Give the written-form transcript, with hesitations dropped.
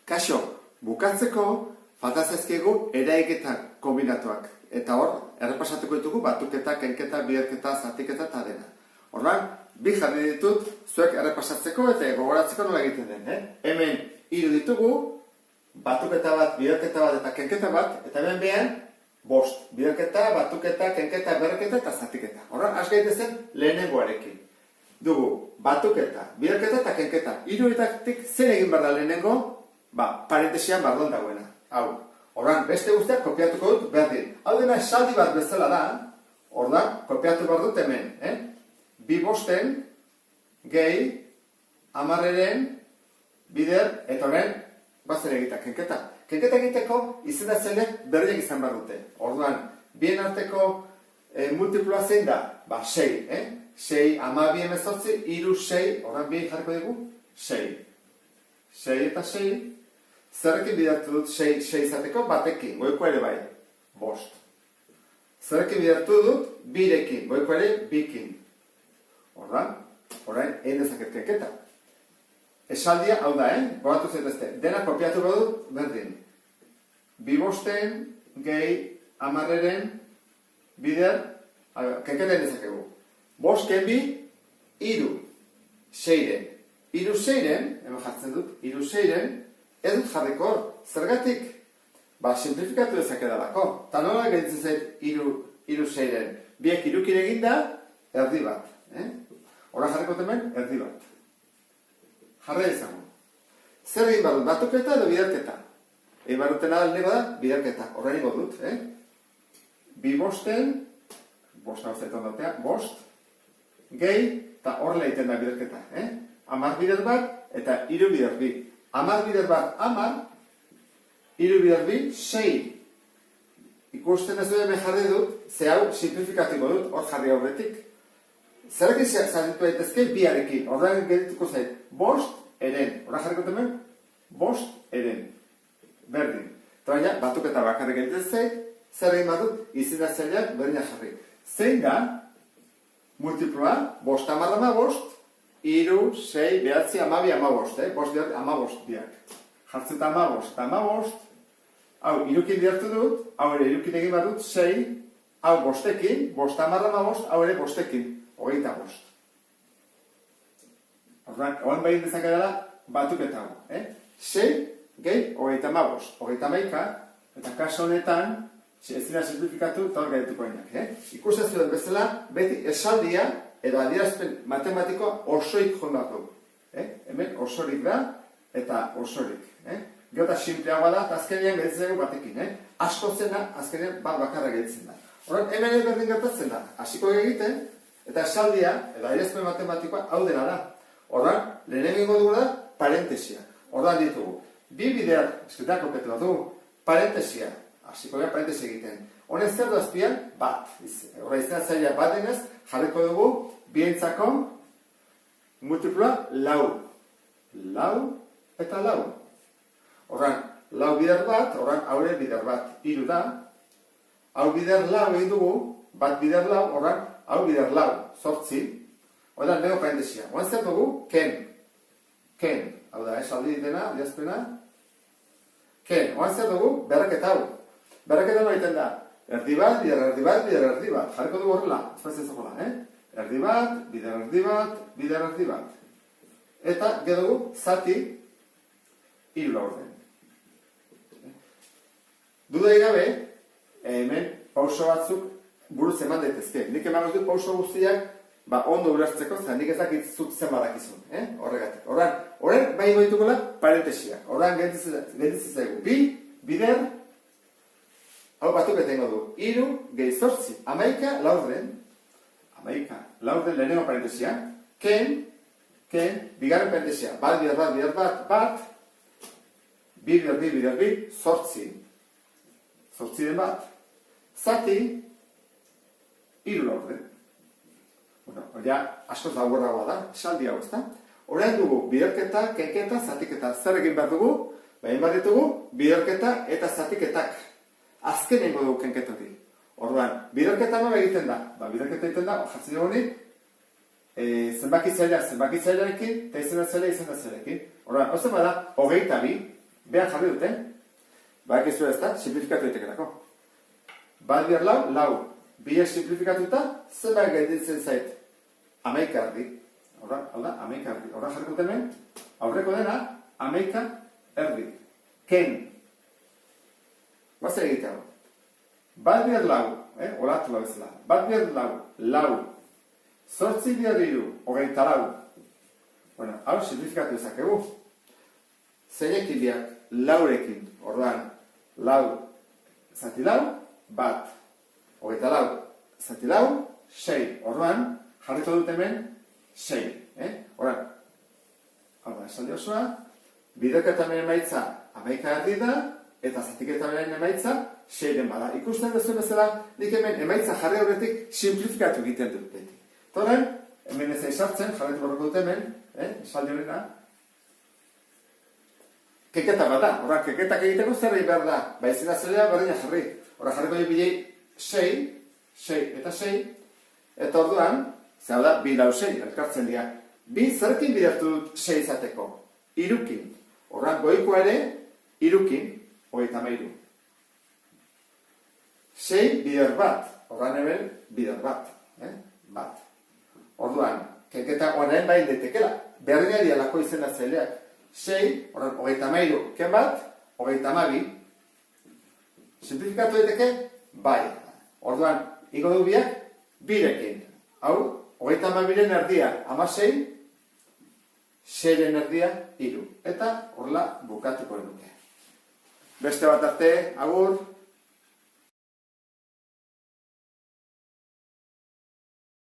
Kaixo, bukatzeko falta zaizkigu eraiketa kombinatuak. Eta hor, errepasatuko ditugu batuketa, kenketa, biderketa, zatiketa eta dena. Orduan, bi jarri ditut zuek errepasatzeko eta gogoratzeko nola egiten den. Hemen hiru ditugu, batuketa bat, biderketa bat eta kenketa bat, eta hemen behan, bost. Biderketa, batuketa, kenketa, berreketa eta zatiketa. Orduan, has gaitezen lehenengoarekin. Dugu, batuketa, biderketa eta kenketa. Hiruetatik zer egin behar da lehenengo? Parentesian bardon dagoena. Hau. Orduan, beste guztiak kopiatuko dut berdin. Hau dena esaldi bat bezala da, orduan, kopiatu behar dut hemen. Bi bosten, gehi, amarreren, bider, eta horren, bazen egita, kenketa. Kenketa egiteko izendatzaileak berdinak izan behar dute. Orduan, bien arteko multiplua zein da? 6, 6, 12, 18, 3, 6, orduan bien jarriko dugu, 6. 6 eta 6, zerrekin bidertu dut 6 izateko batekin, goiko ere bai, 5. Zerrekin bidertu dut birekin, goiko ere bikin. Orain egin dezaket kenketa. Esaldia hau da, gogatu zaitezte, dena kopiatu dut berdin. Bi bosten, gehi, amarreren, bider, kenketa egin dezakegu. 5 kenbi, 3, 6. 3 6-ren, hemen jartzen dut, 3 6-ren, ez dut jarriko, zergatik? Simplifikatu dezakedalako. Ta nola gelditzen zait 3 6-ren. Biek irukin eginda, erdi bat. Hora jarriko hemen, erdi bat. Jarra izango. Zer egin behar dut, batuketa edo biderketa? Egin behar dutena lehenengo da, biderketa. Horra ingo dut, Bi bosten, bost hau zaitan datea, bost, gehi, eta horrela egiten da biderketa, 10 bider bat eta 3 bider bi. 10 bider bat 10, 3 bider bi 6. Ikusten ez dut hemen jarri dut, ze hau simplifikatiko dut, hor jarri aurretik. Zerrekin zaritu daitezke biarekin, horrekin gedituko zait, 5 eren. Horra jarriko hemen, 5 eren. Berdin. Eta baina, batuketa bakarrik egiten zait, zer egin bat dut, izendatzaileak berdina jarri. Zein da, multiplua, 5 amarra 5, 3, 6, 9, 12, 15, 15 biak. Jartzen eta 15 eta 15, hau irukin diartu dut, hau ere irukin egin bat dut, 6, hau bostekin, 5 amarra 15, hau ere bostekin, 25. Horren behin dezakadala batuketa hau. 6, gehi, 25, 31, eta kaso honetan, ez dira simplifikatu eta hor gaituko enak. Ikusten zuen bezala, beti esaldia, edo adierazpen matematikoa osoik jondatu. Hemen osorik da eta osorik. Gero eta simpleagoa da, eta azkenean gelditzen batekin. Asko zena, azkenean bat bakarra gelditzen da. Horren, hemen berdin gertatzen da. Hasiko egiten, eta esaldia, edo adierazpen matematikoa, hau dena da. Horren, lehen egingo dugu da, parentesia. Horren ditugu. Bi bider, eskritak kopetu bat dugu, parentesia. Hasiko gara parentesia egiten. Honen zer du azpian, bat. Horra izan zaila bat denez, jarriko dugu, bientzako multiplua lau. Lau eta lau. Horran, lau bider bat, horran haure bider bat. 3 da. Hau bider lau egin dugu, bat bider lau, horran, hau bider lau. 8. Horran, lego parentesia. Horan zer dugu, ken. Ken. Hau da, esaldi ditena, diazpena. Ken. Horan zer dugu, berreketa hau. Berreketa hau egiten da. Erdi bat, bider erdi bat, bider erdi bat. Jarriko dugu horrela, espazio zagoela, Erdi bat, bider erdi bat, bider erdi bat. Eta, gero dugu, zati, 3 laurden. Dudai gabe, hemen pauso batzuk buruz eman daitezke. Nik eman dut pauso guztiak, ondo ulertzeko, zera nik ezakit zut zen badakizun, horregatik. Horren, bai goitukola, parentesia. Horren, gelditzen zaigu. Bi, bider, hau batuk etengo du. 3, gehi 8, 11 laurden. 11 laurden lehenengo parentesia. Ken, bigarren parentesia. Bat, bider bat, bider bi, 8. 8 den bat. Zati, 3 laurden. Ja, askoz laburragoa da, esaldi hau, ezta? Horrein dugu, biderketa, kenketa, zatiketa. Zer egin behar dugu? Behin behar ditugu, biderketa eta zatiketak. Azkenengo dugu kenketati. Orduan, biderketa nola egiten da? Biderketa egiten da, jartzen dugu honi, zenbakitzailearekin, eta izendatzailearekin. Orduan, ozen bada, 22, behan jarri dute. Bakizu ez da, simplifikatu ditekelako. Bat bier lau, lau. Biek simplifikatuta, zenbait gelditzen zait. 11 erdi. Hau da, 11 erdi. Horra jarriko hemen, aurreko dena, 11 erdi. Ken. Guazen egitea. Bat bier lau, olatu lau ezela. Bat bier lau, lau. 8 bier 3, 24. Bueno, hau simplifikatu ezakegu. Zeinekin biak, laurekin, orduan, lau, zati lau, bat. 24, zati lau, 6. Orduan, jarriko dut hemen, 6. Orduan, hau da, esaldi osoa, biderketaren emaitza 11 erdi da, eta zatiketaren emaitza 6 bada. Ikusten duzu bezala, nik hemen emaitza jarri horretik simplifikatu egiten dut beti. Horren, hemen ez esartzen, jarretu borroko dut hemen, esaldi horrena, keketa bat da. Horra, keketak egiteko zer egin behar da. Baizena zelea berdina jarri. Horra, jarriko dut bidei 6, 6 eta 6, eta orduan, zer da, 2 lau 6, elkartzen dira. Bi zerkin bidertu dut 6 izateko? Irukin. Horra, goikoa ere, irukin, 33. 6 bider bat. Horra, hemen, bider bat. Bat. Orduan, keketa horren bain detekela. Berdina dialako izena zeleak. 6, horren, 33, ken bat, 32. Simplifikatu daiteke, bai. Orduan, igo du biak, birekin. Hau, 32-ren erdia, 16, 6-ren erdia, 3. Eta, horrela, bukatuko nuke. Beste bat arte, agur.